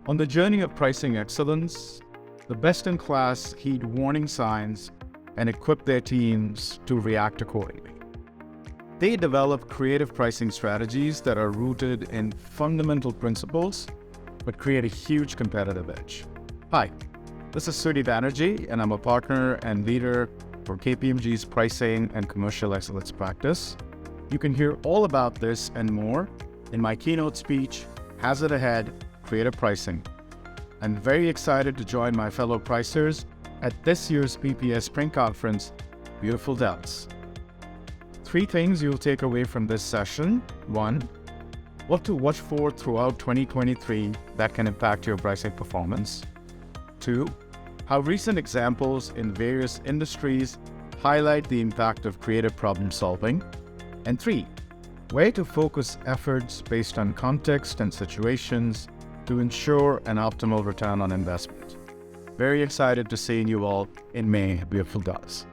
On the journey of pricing excellence, the best-in-class heed warning signs and equip their teams to react accordingly. They develop creative pricing strategies that are rooted in fundamental principles, but create a huge competitive edge. Hi, this is Sudhi Banerjee, and I'm a partner and leader for KPMG's Pricing and Commercial Excellence practice. You can hear all about this and more in my keynote speech, Hazard Ahead, Creative Pricing. I'm very excited to join my fellow pricers at this year's PPS Spring Conference, beautiful Dallas. 3 things you'll take away from this session. 1, what to watch for throughout 2023 that can impact your pricing performance. 2, how recent examples in various industries highlight the impact of creative problem solving. And 3, where to focus efforts based on context and situations to ensure an optimal return on investment. Very excited to see you all in May, beautiful Dallas.